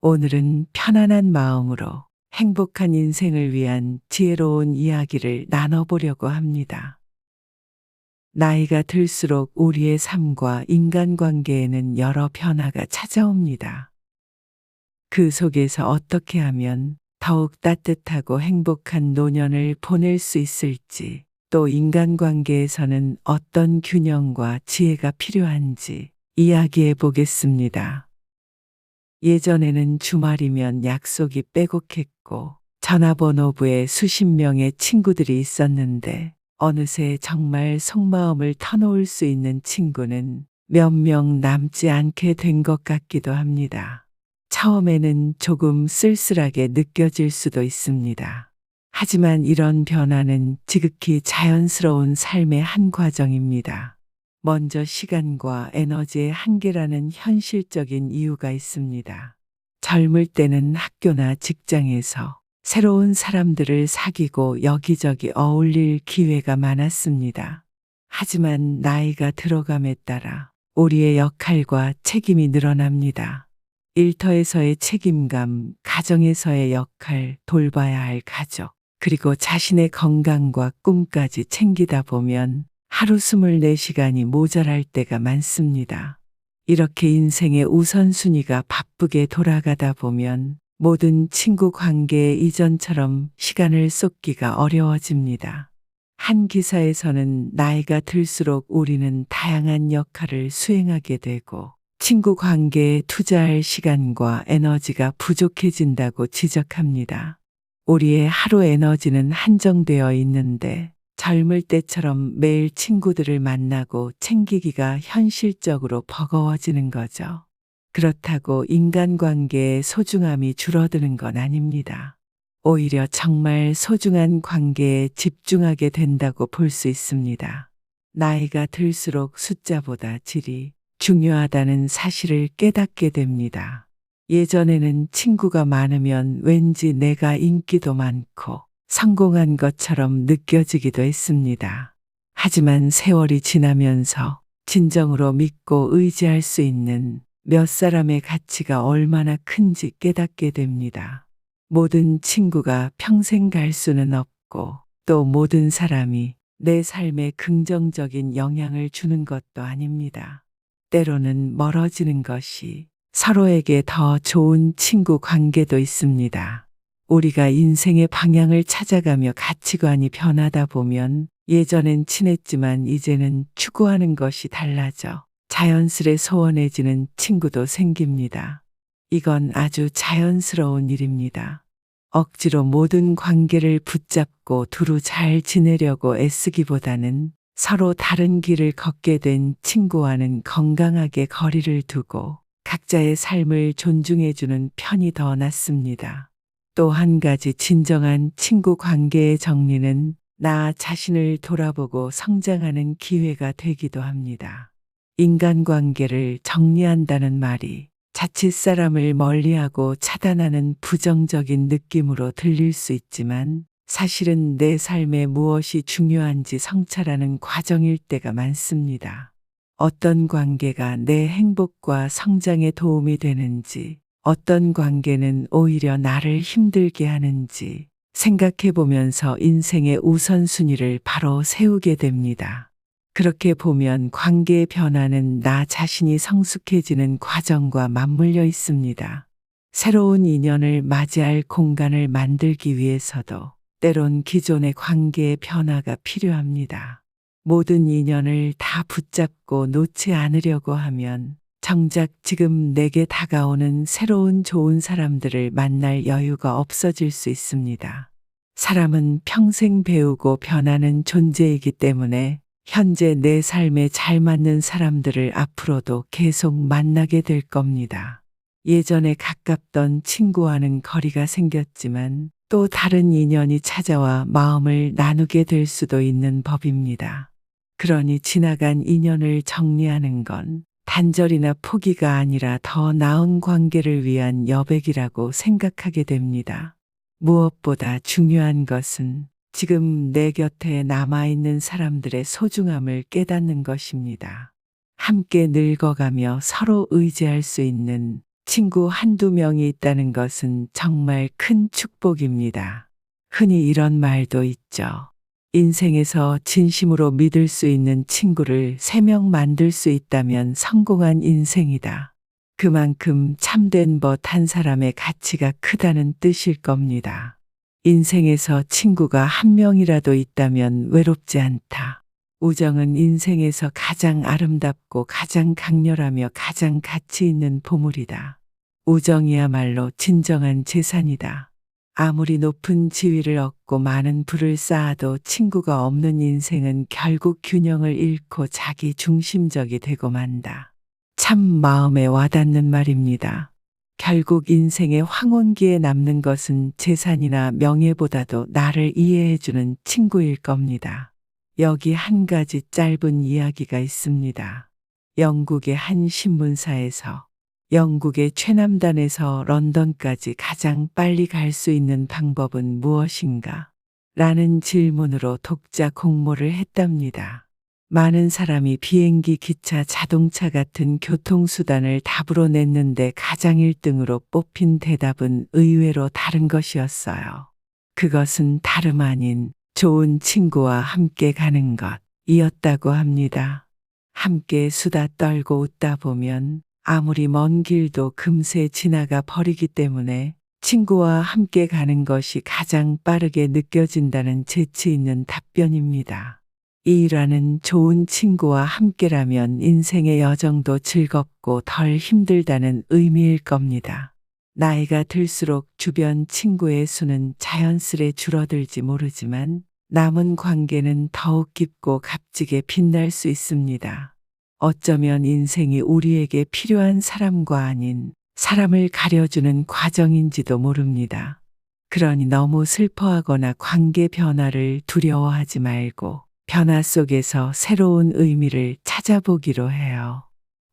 오늘은 편안한 마음으로 행복한 인생을 위한 지혜로운 이야기를 나눠보려고 합니다. 나이가 들수록 우리의 삶과 인간관계에는 여러 변화가 찾아옵니다. 그 속에서 어떻게 하면 더욱 따뜻하고 행복한 노년을 보낼 수 있을지, 또 인간관계에서는 어떤 균형과 지혜가 필요한지 이야기해 보겠습니다. 예전에는 주말이면 약속이 빼곡했고 전화번호부에 수십 명의 친구들이 있었는데 어느새 정말 속마음을 터놓을 수 있는 친구는 몇 명 남지 않게 된 것 같기도 합니다. 처음에는 조금 쓸쓸하게 느껴질 수도 있습니다. 하지만 이런 변화는 지극히 자연스러운 삶의 한 과정입니다. 먼저 시간과 에너지의 한계라는 현실적인 이유가 있습니다. 젊을 때는 학교나 직장에서 새로운 사람들을 사귀고 여기저기 어울릴 기회가 많았습니다. 하지만 나이가 들어감에 따라 우리의 역할과 책임이 늘어납니다. 일터에서의 책임감, 가정에서의 역할, 돌봐야 할 가족, 그리고 자신의 건강과 꿈까지 챙기다 보면 하루 24시간이 모자랄 때가 많습니다. 이렇게 인생의 우선순위가 바쁘게 돌아가다 보면 모든 친구 관계에 이전처럼 시간을 쏟기가 어려워집니다. 한 기사에서는 나이가 들수록 우리는 다양한 역할을 수행하게 되고 친구 관계에 투자할 시간과 에너지가 부족해진다고 지적합니다. 우리의 하루 에너지는 한정되어 있는데 젊을 때처럼 매일 친구들을 만나고 챙기기가 현실적으로 버거워지는 거죠. 그렇다고 인간관계의 소중함이 줄어드는 건 아닙니다. 오히려 정말 소중한 관계에 집중하게 된다고 볼 수 있습니다. 나이가 들수록 숫자보다 질이 중요하다는 사실을 깨닫게 됩니다. 예전에는 친구가 많으면 왠지 내가 인기도 많고 성공한 것처럼 느껴지기도 했습니다. 하지만 세월이 지나면서 진정으로 믿고 의지할 수 있는 몇 사람의 가치가 얼마나 큰지 깨닫게 됩니다. 모든 친구가 평생 갈 수는 없고 또 모든 사람이 내 삶에 긍정적인 영향을 주는 것도 아닙니다. 때로는 멀어지는 것이 서로에게 더 좋은 친구 관계도 있습니다. 우리가 인생의 방향을 찾아가며 가치관이 변하다 보면 예전엔 친했지만 이제는 추구하는 것이 달라져 자연스레 소원해지는 친구도 생깁니다. 이건 아주 자연스러운 일입니다. 억지로 모든 관계를 붙잡고 두루 잘 지내려고 애쓰기보다는 서로 다른 길을 걷게 된 친구와는 건강하게 거리를 두고 각자의 삶을 존중해주는 편이 더 낫습니다. 또 한 가지 진정한 친구 관계의 정리는 나 자신을 돌아보고 성장하는 기회가 되기도 합니다. 인간관계를 정리한다는 말이 자칫 사람을 멀리하고 차단하는 부정적인 느낌으로 들릴 수 있지만 사실은 내 삶에 무엇이 중요한지 성찰하는 과정일 때가 많습니다. 어떤 관계가 내 행복과 성장에 도움이 되는지, 어떤 관계는 오히려 나를 힘들게 하는지 생각해 보면서 인생의 우선순위를 바로 세우게 됩니다. 그렇게 보면 관계의 변화는 나 자신이 성숙해지는 과정과 맞물려 있습니다. 새로운 인연을 맞이할 공간을 만들기 위해서도 때론 기존의 관계의 변화가 필요합니다. 모든 인연을 다 붙잡고 놓지 않으려고 하면 정작 지금 내게 다가오는 새로운 좋은 사람들을 만날 여유가 없어질 수 있습니다. 사람은 평생 배우고 변하는 존재이기 때문에 현재 내 삶에 잘 맞는 사람들을 앞으로도 계속 만나게 될 겁니다. 예전에 가깝던 친구와는 거리가 생겼지만 또 다른 인연이 찾아와 마음을 나누게 될 수도 있는 법입니다. 그러니 지나간 인연을 정리하는 건 단절이나 포기가 아니라 더 나은 관계를 위한 여백이라고 생각하게 됩니다. 무엇보다 중요한 것은 지금 내 곁에 남아있는 사람들의 소중함을 깨닫는 것입니다. 함께 늙어가며 서로 의지할 수 있는 친구 한두 명이 있다는 것은 정말 큰 축복입니다. 흔히 이런 말도 있죠. 인생에서 진심으로 믿을 수 있는 친구를 3명 만들 수 있다면 성공한 인생이다. 그만큼 참된 벗 한 사람의 가치가 크다는 뜻일 겁니다. 인생에서 친구가 한 명이라도 있다면 외롭지 않다. 우정은 인생에서 가장 아름답고 가장 강렬하며 가장 가치 있는 보물이다. 우정이야말로 진정한 재산이다. 아무리 높은 지위를 얻고 많은 부를 쌓아도 친구가 없는 인생은 결국 균형을 잃고 자기 중심적이 되고 만다. 참 마음에 와닿는 말입니다. 결국 인생의 황혼기에 남는 것은 재산이나 명예보다도 나를 이해해주는 친구일 겁니다. 여기 한 가지 짧은 이야기가 있습니다. 영국의 한 신문사에서 영국의 최남단에서 런던까지 가장 빨리 갈 수 있는 방법은 무엇인가? 라는 질문으로 독자 공모를 했답니다. 많은 사람이 비행기, 기차, 자동차 같은 교통수단을 답으로 냈는데 가장 1등으로 뽑힌 대답은 의외로 다른 것이었어요. 그것은 다름 아닌 좋은 친구와 함께 가는 것이었다고 합니다. 함께 수다 떨고 웃다 보면 아무리 먼 길도 금세 지나가 버리기 때문에 친구와 함께 가는 것이 가장 빠르게 느껴진다는 재치 있는 답변입니다. 이 일화는 좋은 친구와 함께라면 인생의 여정도 즐겁고 덜 힘들다는 의미일 겁니다. 나이가 들수록 주변 친구의 수는 자연스레 줄어들지 모르지만 남은 관계는 더욱 깊고 값지게 빛날 수 있습니다. 어쩌면 인생이 우리에게 필요한 사람과 아닌 사람을 가려주는 과정인지도 모릅니다. 그러니 너무 슬퍼하거나 관계 변화를 두려워하지 말고 변화 속에서 새로운 의미를 찾아보기로 해요.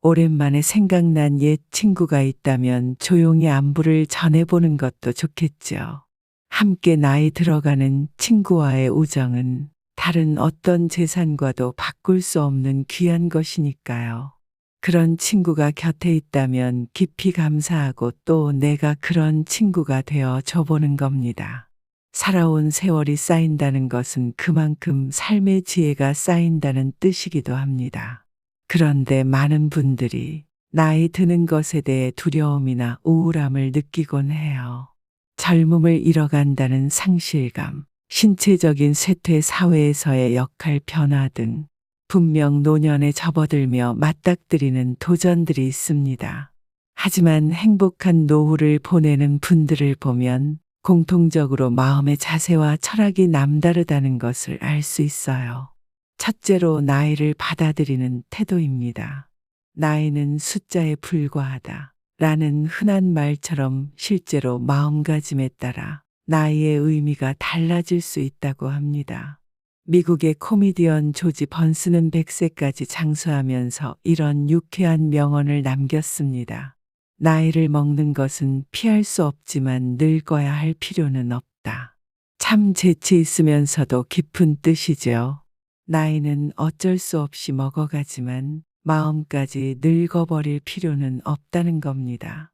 오랜만에 생각난 옛 친구가 있다면 조용히 안부를 전해보는 것도 좋겠죠. 함께 나이 들어가는 친구와의 우정은 다른 어떤 재산과도 바꿀 수 없는 귀한 것이니까요. 그런 친구가 곁에 있다면 깊이 감사하고 또 내가 그런 친구가 되어 줘보는 겁니다. 살아온 세월이 쌓인다는 것은 그만큼 삶의 지혜가 쌓인다는 뜻이기도 합니다. 그런데 많은 분들이 나이 드는 것에 대해 두려움이나 우울함을 느끼곤 해요. 젊음을 잃어간다는 상실감, 신체적인 쇠퇴, 사회에서의 역할 변화 등 분명 노년에 접어들며 맞닥뜨리는 도전들이 있습니다. 하지만 행복한 노후를 보내는 분들을 보면 공통적으로 마음의 자세와 철학이 남다르다는 것을 알 수 있어요. 첫째로 나이를 받아들이는 태도입니다. 나이는 숫자에 불과하다 라는 흔한 말처럼 실제로 마음가짐에 따라 나이의 의미가 달라질 수 있다고 합니다. 미국의 코미디언 조지 번스는 100세까지 장수하면서 이런 유쾌한 명언을 남겼습니다. 나이를 먹는 것은 피할 수 없지만 늙어야 할 필요는 없다. 참 재치 있으면서도 깊은 뜻이죠. 나이는 어쩔 수 없이 먹어가지만 마음까지 늙어버릴 필요는 없다는 겁니다.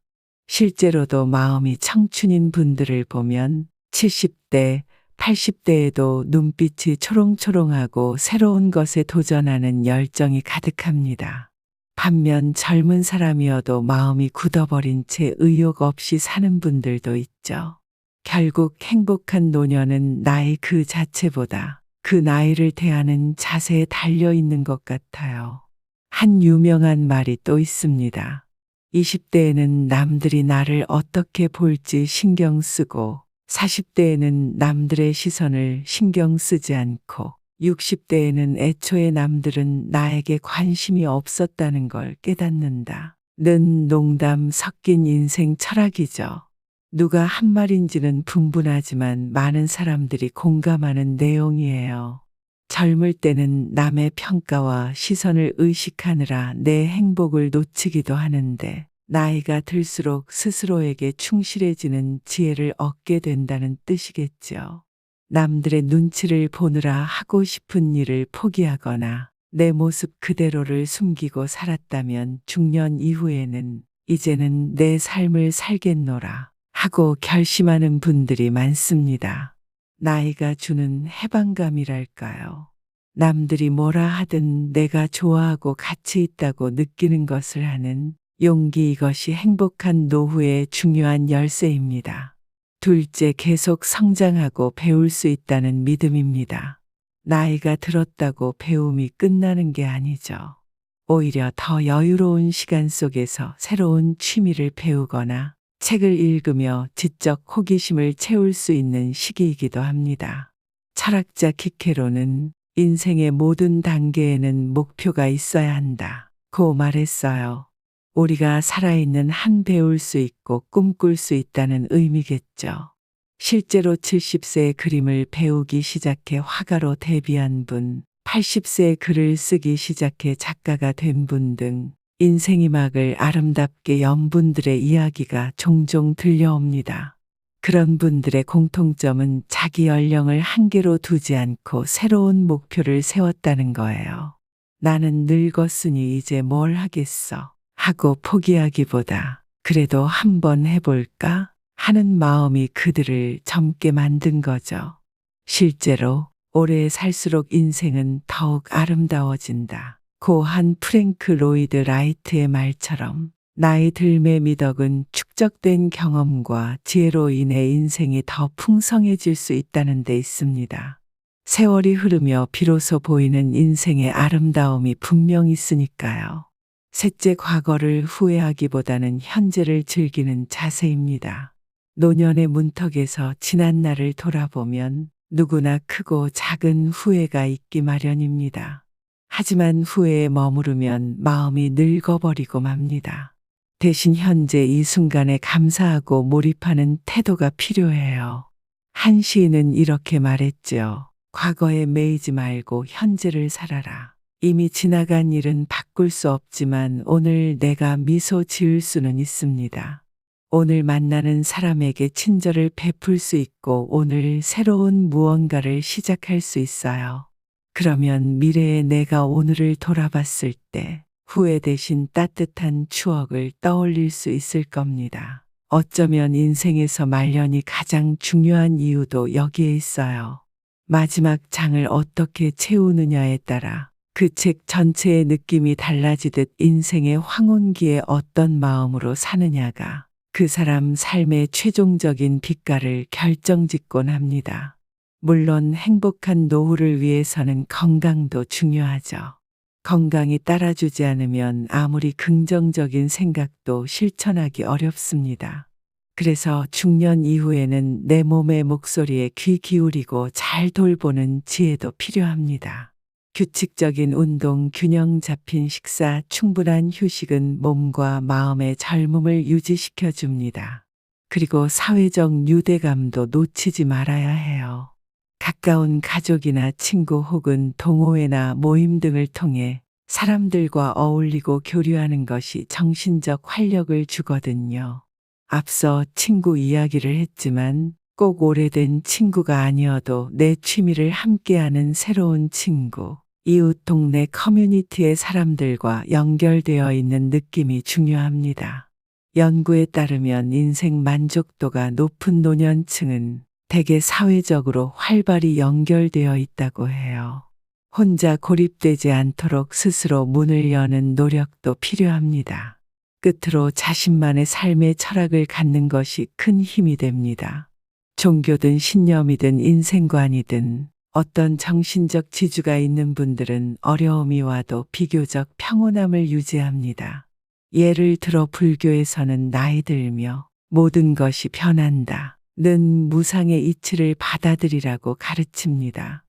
실제로도 마음이 청춘인 분들을 보면 70대, 80대에도 눈빛이 초롱초롱하고 새로운 것에 도전하는 열정이 가득합니다. 반면 젊은 사람이어도 마음이 굳어버린 채 의욕 없이 사는 분들도 있죠. 결국 행복한 노년은 나이 그 자체보다 그 나이를 대하는 자세에 달려 있는 것 같아요. 한 유명한 말이 또 있습니다. 20대에는 남들이 나를 어떻게 볼지 신경 쓰고 40대에는 남들의 시선을 신경 쓰지 않고 60대에는 애초에 남들은 나에게 관심이 없었다는 걸 깨닫는다. 는 농담 섞인 인생 철학이죠. 누가 한 말인지는 분분하지만 많은 사람들이 공감하는 내용이에요. 젊을 때는 남의 평가와 시선을 의식하느라 내 행복을 놓치기도 하는데 나이가 들수록 스스로에게 충실해지는 지혜를 얻게 된다는 뜻이겠죠. 남들의 눈치를 보느라 하고 싶은 일을 포기하거나 내 모습 그대로를 숨기고 살았다면 중년 이후에는 이제는 내 삶을 살겠노라 하고 결심하는 분들이 많습니다. 나이가 주는 해방감이랄까요. 남들이 뭐라 하든 내가 좋아하고 가치 있다고 느끼는 것을 하는 용기, 이것이 행복한 노후의 중요한 열쇠입니다. 둘째, 계속 성장하고 배울 수 있다는 믿음입니다. 나이가 들었다고 배움이 끝나는 게 아니죠. 오히려 더 여유로운 시간 속에서 새로운 취미를 배우거나 책을 읽으며 지적 호기심을 채울 수 있는 시기이기도 합니다. 철학자 키케로는 인생의 모든 단계에는 목표가 있어야 한다고 말했어요. 우리가 살아있는 한 배울 수 있고 꿈꿀 수 있다는 의미겠죠. 실제로 70세에 그림을 배우기 시작해 화가로 데뷔한 분, 80세에 글을 쓰기 시작해 작가가 된 분 등 인생의 막을 아름답게 연 분들의 이야기가 종종 들려옵니다. 그런 분들의 공통점은 자기 연령을 한계로 두지 않고 새로운 목표를 세웠다는 거예요. 나는 늙었으니 이제 뭘 하겠어 하고 포기하기보다 그래도 한번 해볼까 하는 마음이 그들을 젊게 만든 거죠. 실제로 오래 살수록 인생은 더욱 아름다워진다. 고한 프랭크 로이드 라이트의 말처럼 나이 들매 미덕은 축적된 경험과 지혜로 인해 인생이 더 풍성해질 수 있다는 데 있습니다. 세월이 흐르며 비로소 보이는 인생의 아름다움이 분명 있으니까요. 셋째, 과거를 후회하기보다는 현재를 즐기는 자세입니다. 노년의 문턱에서 지난 날을 돌아보면 누구나 크고 작은 후회가 있기 마련입니다. 하지만 후회에 머무르면 마음이 늙어버리고 맙니다. 대신 현재 이 순간에 감사하고 몰입하는 태도가 필요해요. 한 시인은 이렇게 말했죠. 과거에 매이지 말고 현재를 살아라. 이미 지나간 일은 바꿀 수 없지만 오늘 내가 미소 지을 수는 있습니다. 오늘 만나는 사람에게 친절을 베풀 수 있고 오늘 새로운 무언가를 시작할 수 있어요. 그러면 미래의 내가 오늘을 돌아봤을 때 후회 대신 따뜻한 추억을 떠올릴 수 있을 겁니다. 어쩌면 인생에서 말년이 가장 중요한 이유도 여기에 있어요. 마지막 장을 어떻게 채우느냐에 따라 그 책 전체의 느낌이 달라지듯 인생의 황혼기에 어떤 마음으로 사느냐가 그 사람 삶의 최종적인 빛깔을 결정짓곤 합니다. 물론 행복한 노후를 위해서는 건강도 중요하죠. 건강이 따라주지 않으면 아무리 긍정적인 생각도 실천하기 어렵습니다. 그래서 중년 이후에는 내 몸의 목소리에 귀 기울이고 잘 돌보는 지혜도 필요합니다. 규칙적인 운동, 균형 잡힌 식사, 충분한 휴식은 몸과 마음의 젊음을 유지시켜 줍니다. 그리고 사회적 유대감도 놓치지 말아야 해요. 가까운 가족이나 친구 혹은 동호회나 모임 등을 통해 사람들과 어울리고 교류하는 것이 정신적 활력을 주거든요. 앞서 친구 이야기를 했지만 꼭 오래된 친구가 아니어도 내 취미를 함께하는 새로운 친구, 이웃 동네 커뮤니티의 사람들과 연결되어 있는 느낌이 중요합니다. 연구에 따르면 인생 만족도가 높은 노년층은 대개 사회적으로 활발히 연결되어 있다고 해요. 혼자 고립되지 않도록 스스로 문을 여는 노력도 필요합니다. 끝으로 자신만의 삶의 철학을 갖는 것이 큰 힘이 됩니다. 종교든 신념이든 인생관이든 어떤 정신적 지주가 있는 분들은 어려움이 와도 비교적 평온함을 유지합니다. 예를 들어 불교에서는 나이 들며 모든 것이 변한다 는 무상의 이치를 받아들이라고 가르칩니다.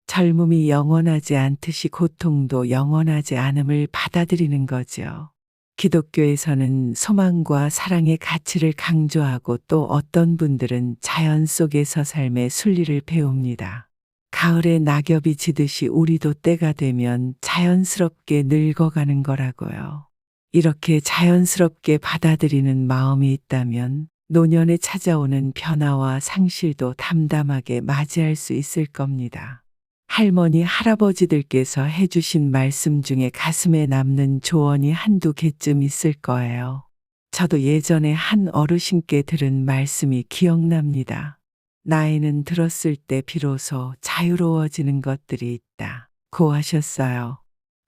젊음이 영원하지 않듯이 고통도 영원하지 않음을 받아들이는 거죠. 기독교에서는 소망과 사랑의 가치를 강조하고 또 어떤 분들은 자연 속에서 삶의 순리를 배웁니다. 가을에 낙엽이 지듯이 우리도 때가 되면 자연스럽게 늙어가는 거라고요. 이렇게 자연스럽게 받아들이는 마음이 있다면 노년에 찾아오는 변화와 상실도 담담하게 맞이할 수 있을 겁니다. 할머니, 할아버지들께서 해주신 말씀 중에 가슴에 남는 조언이 한두 개쯤 있을 거예요. 저도 예전에 한 어르신께 들은 말씀이 기억납니다. 나이는 들었을 때 비로소 자유로워지는 것들이 있다. 고 하셨어요.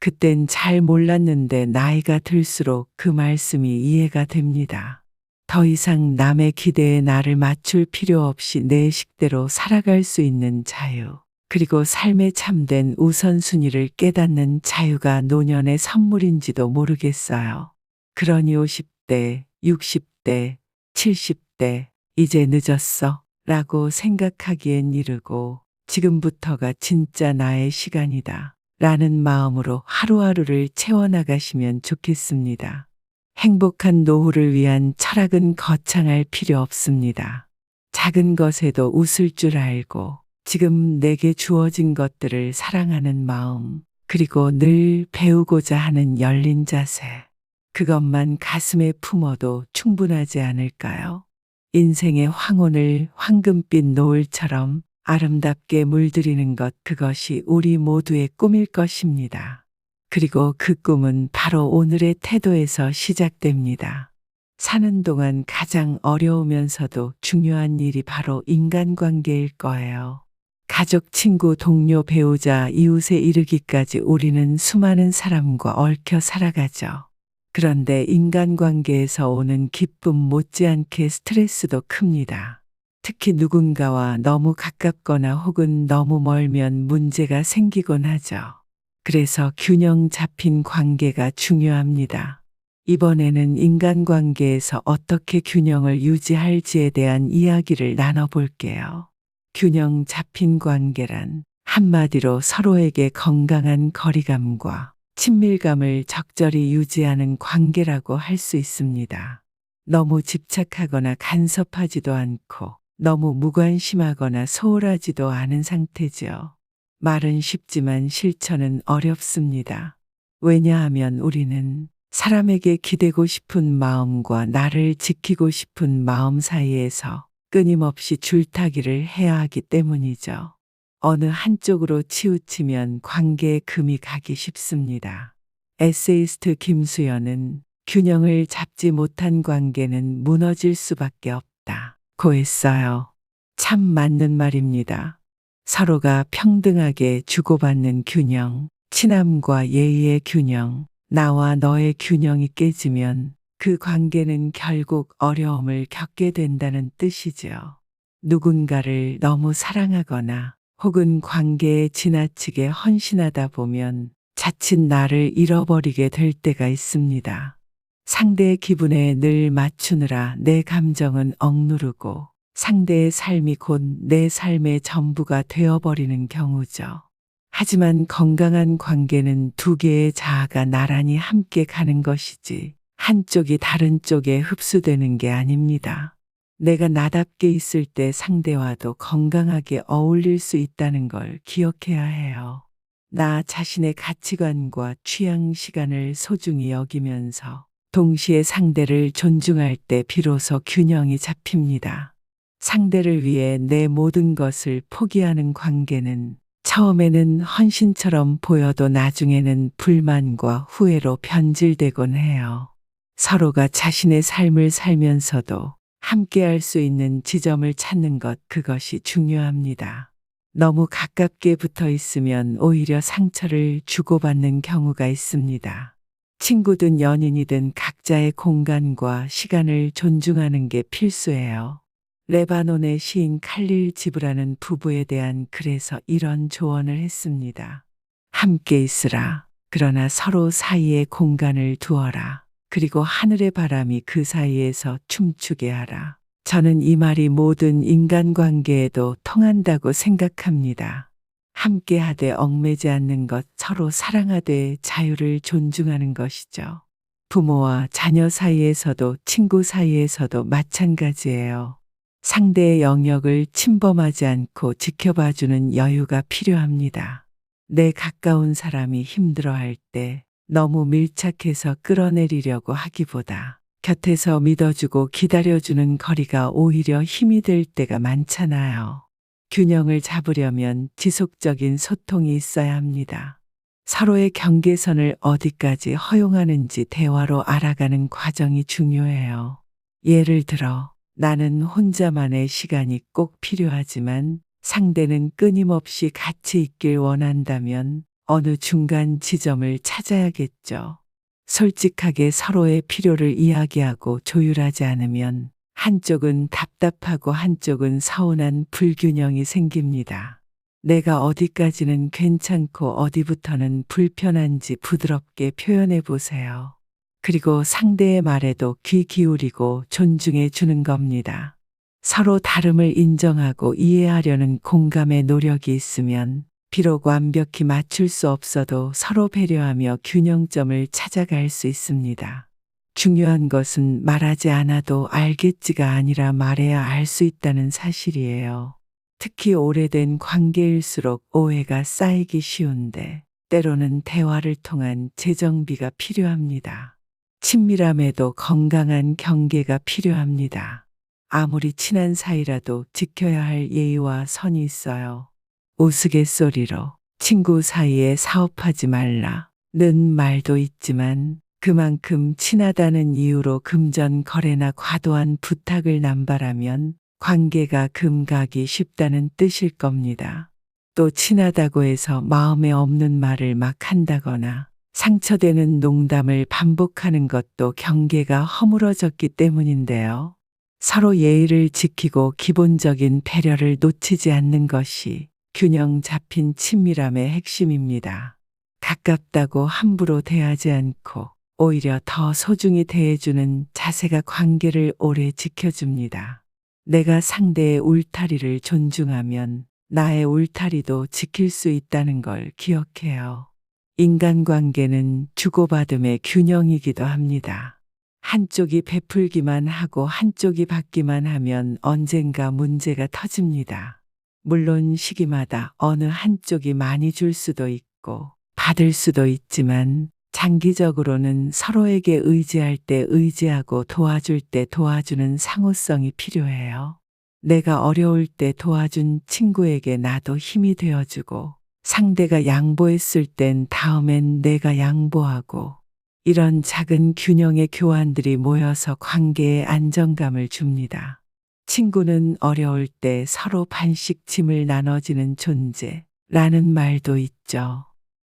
그땐 잘 몰랐는데 나이가 들수록 그 말씀이 이해가 됩니다. 더 이상 남의 기대에 나를 맞출 필요 없이 내 식대로 살아갈 수 있는 자유. 그리고 삶의 참된 우선순위를 깨닫는 자유가 노년의 선물인지도 모르겠어요. 그러니 50대, 60대, 70대, 이제 늦었어. 라고 생각하기엔 이르고 지금부터가 진짜 나의 시간이다. 라는 마음으로 하루하루를 채워나가시면 좋겠습니다. 행복한 노후를 위한 철학은 거창할 필요 없습니다. 작은 것에도 웃을 줄 알고 지금 내게 주어진 것들을 사랑하는 마음, 그리고 늘 배우고자 하는 열린 자세. 그것만 가슴에 품어도 충분하지 않을까요? 인생의 황혼을 황금빛 노을처럼 아름답게 물들이는 것, 그것이 우리 모두의 꿈일 것입니다. 그리고 그 꿈은 바로 오늘의 태도에서 시작됩니다. 사는 동안 가장 어려우면서도 중요한 일이 바로 인간관계일 거예요. 가족, 친구, 동료, 배우자, 이웃에 이르기까지 우리는 수많은 사람과 얽혀 살아가죠. 그런데 인간관계에서 오는 기쁨 못지않게 스트레스도 큽니다. 특히 누군가와 너무 가깝거나 혹은 너무 멀면 문제가 생기곤 하죠. 그래서 균형 잡힌 관계가 중요합니다. 이번에는 인간관계에서 어떻게 균형을 유지할지에 대한 이야기를 나눠볼게요. 균형 잡힌 관계란 한마디로 서로에게 건강한 거리감과 친밀감을 적절히 유지하는 관계라고 할 수 있습니다. 너무 집착하거나 간섭하지도 않고 너무 무관심하거나 소홀하지도 않은 상태죠. 말은 쉽지만 실천은 어렵습니다. 왜냐하면 우리는 사람에게 기대고 싶은 마음과 나를 지키고 싶은 마음 사이에서 끊임없이 줄타기를 해야 하기 때문이죠. 어느 한쪽으로 치우치면 관계에 금이 가기 쉽습니다. 에세이스트 김수연은 균형을 잡지 못한 관계는 무너질 수밖에 없다. 고 했어요. 참 맞는 말입니다. 서로가 평등하게 주고받는 균형, 친함과 예의의 균형, 나와 너의 균형이 깨지면 그 관계는 결국 어려움을 겪게 된다는 뜻이죠. 누군가를 너무 사랑하거나 혹은 관계에 지나치게 헌신하다 보면 자칫 나를 잃어버리게 될 때가 있습니다. 상대의 기분에 늘 맞추느라 내 감정은 억누르고 상대의 삶이 곧 내 삶의 전부가 되어버리는 경우죠. 하지만 건강한 관계는 두 개의 자아가 나란히 함께 가는 것이지 한쪽이 다른 쪽에 흡수되는 게 아닙니다. 내가 나답게 있을 때 상대와도 건강하게 어울릴 수 있다는 걸 기억해야 해요. 나 자신의 가치관과 취향 시간을 소중히 여기면서 동시에 상대를 존중할 때 비로소 균형이 잡힙니다. 상대를 위해 내 모든 것을 포기하는 관계는 처음에는 헌신처럼 보여도 나중에는 불만과 후회로 변질되곤 해요. 서로가 자신의 삶을 살면서도 함께할 수 있는 지점을 찾는 것, 그것이 중요합니다. 너무 가깝게 붙어 있으면 오히려 상처를 주고받는 경우가 있습니다. 친구든 연인이든 각자의 공간과 시간을 존중하는 게 필수예요. 레바논의 시인 칼릴 지브라는 부부에 대한 글에서 이런 조언을 했습니다. 함께 있으라. 그러나 서로 사이에 공간을 두어라. 그리고 하늘의 바람이 그 사이에서 춤추게 하라. 저는 이 말이 모든 인간관계에도 통한다고 생각합니다. 함께하되 얽매지 않는 것, 서로 사랑하되 자유를 존중하는 것이죠. 부모와 자녀 사이에서도 친구 사이에서도 마찬가지예요. 상대의 영역을 침범하지 않고 지켜봐주는 여유가 필요합니다. 내 가까운 사람이 힘들어할 때 너무 밀착해서 끌어내리려고 하기보다 곁에서 믿어주고 기다려주는 거리가 오히려 힘이 될 때가 많잖아요. 균형을 잡으려면 지속적인 소통이 있어야 합니다. 서로의 경계선을 어디까지 허용하는지 대화로 알아가는 과정이 중요해요. 예를 들어, 나는 혼자만의 시간이 꼭 필요하지만 상대는 끊임없이 같이 있길 원한다면 어느 중간 지점을 찾아야겠죠. 솔직하게 서로의 필요를 이야기하고 조율하지 않으면 한쪽은 답답하고 한쪽은 서운한 불균형이 생깁니다. 내가 어디까지는 괜찮고 어디부터는 불편한지 부드럽게 표현해 보세요. 그리고 상대의 말에도 귀 기울이고 존중해 주는 겁니다. 서로 다름을 인정하고 이해하려는 공감의 노력이 있으면 비록 완벽히 맞출 수 없어도 서로 배려하며 균형점을 찾아갈 수 있습니다. 중요한 것은 말하지 않아도 알겠지가 아니라 말해야 알 수 있다는 사실이에요. 특히 오래된 관계일수록 오해가 쌓이기 쉬운데 때로는 대화를 통한 재정비가 필요합니다. 친밀함에도 건강한 경계가 필요합니다. 아무리 친한 사이라도 지켜야 할 예의와 선이 있어요. 우스갯소리로 친구 사이에 사업하지 말라는 말도 있지만 그만큼 친하다는 이유로 금전 거래나 과도한 부탁을 남발하면 관계가 금가기 쉽다는 뜻일 겁니다. 또 친하다고 해서 마음에 없는 말을 막 한다거나 상처되는 농담을 반복하는 것도 경계가 허물어졌기 때문인데요. 서로 예의를 지키고 기본적인 배려를 놓치지 않는 것이 균형 잡힌 친밀함의 핵심입니다. 가깝다고 함부로 대하지 않고 오히려 더 소중히 대해주는 자세가 관계를 오래 지켜줍니다. 내가 상대의 울타리를 존중하면 나의 울타리도 지킬 수 있다는 걸 기억해요. 인간관계는 주고받음의 균형이기도 합니다. 한쪽이 베풀기만 하고 한쪽이 받기만 하면 언젠가 문제가 터집니다. 물론 시기마다 어느 한쪽이 많이 줄 수도 있고 받을 수도 있지만 장기적으로는 서로에게 의지할 때 의지하고 도와줄 때 도와주는 상호성이 필요해요. 내가 어려울 때 도와준 친구에게 나도 힘이 되어주고 상대가 양보했을 땐 다음엔 내가 양보하고 이런 작은 균형의 교환들이 모여서 관계에 안정감을 줍니다. 친구는 어려울 때 서로 반씩 짐을 나눠지는 존재라는 말도 있죠.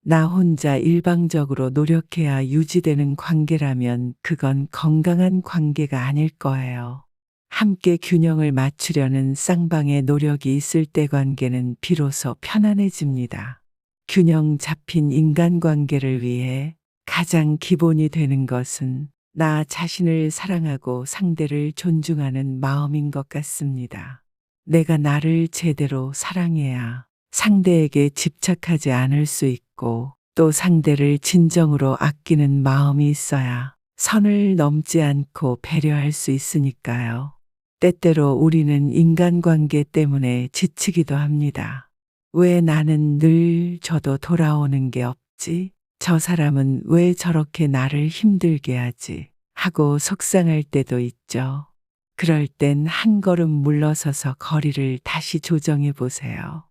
나 혼자 일방적으로 노력해야 유지되는 관계라면 그건 건강한 관계가 아닐 거예요. 함께 균형을 맞추려는 쌍방의 노력이 있을 때 관계는 비로소 편안해집니다. 균형 잡힌 인간관계를 위해 가장 기본이 되는 것은 나 자신을 사랑하고 상대를 존중하는 마음인 것 같습니다. 내가 나를 제대로 사랑해야 상대에게 집착하지 않을 수 있고 또 상대를 진정으로 아끼는 마음이 있어야 선을 넘지 않고 배려할 수 있으니까요. 때때로 우리는 인간관계 때문에 지치기도 합니다. 왜 나는 늘 저도 돌아오는 게 없지? 저 사람은 왜 저렇게 나를 힘들게 하지? 하고 속상할 때도 있죠. 그럴 땐 한 걸음 물러서서 거리를 다시 조정해 보세요.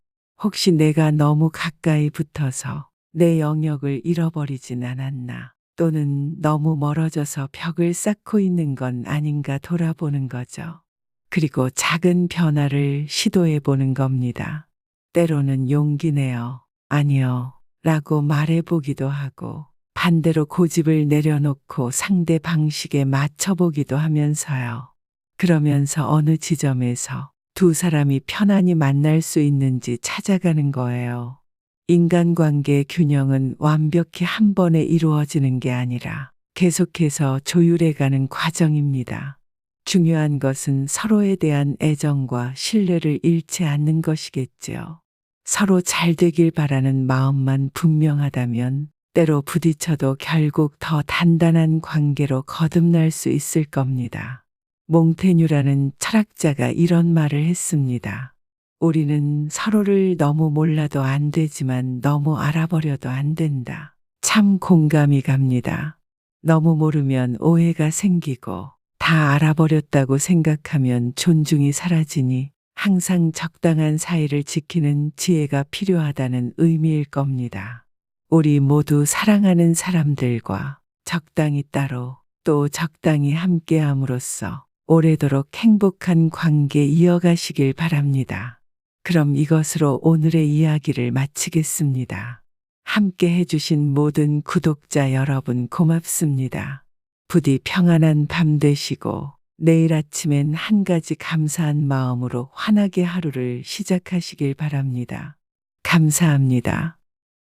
혹시 내가 너무 가까이 붙어서 내 영역을 잃어버리진 않았나? 또는 너무 멀어져서 벽을 쌓고 있는 건 아닌가 돌아보는 거죠. 그리고 작은 변화를 시도해 보는 겁니다. 때로는 용기 내어 아니요 라고 말해 보기도 하고 반대로 고집을 내려놓고 상대 방식에 맞춰보기도 하면서요. 그러면서 어느 지점에서 두 사람이 편안히 만날 수 있는지 찾아가는 거예요. 인간관계의 균형은 완벽히 한 번에 이루어지는 게 아니라 계속해서 조율해가는 과정입니다. 중요한 것은 서로에 대한 애정과 신뢰를 잃지 않는 것이겠지요. 서로 잘 되길 바라는 마음만 분명하다면 때로 부딪혀도 결국 더 단단한 관계로 거듭날 수 있을 겁니다. 몽테뉴라는 철학자가 이런 말을 했습니다. 우리는 서로를 너무 몰라도 안 되지만 너무 알아버려도 안 된다. 참 공감이 갑니다. 너무 모르면 오해가 생기고 다 알아버렸다고 생각하면 존중이 사라지니 항상 적당한 사이를 지키는 지혜가 필요하다는 의미일 겁니다. 우리 모두 사랑하는 사람들과 적당히 따로 또 적당히 함께함으로써 오래도록 행복한 관계 이어가시길 바랍니다. 그럼 이것으로 오늘의 이야기를 마치겠습니다. 함께 해주신 모든 구독자 여러분 고맙습니다. 부디 평안한 밤 되시고 내일 아침엔 한 가지 감사한 마음으로 환하게 하루를 시작하시길 바랍니다. 감사합니다.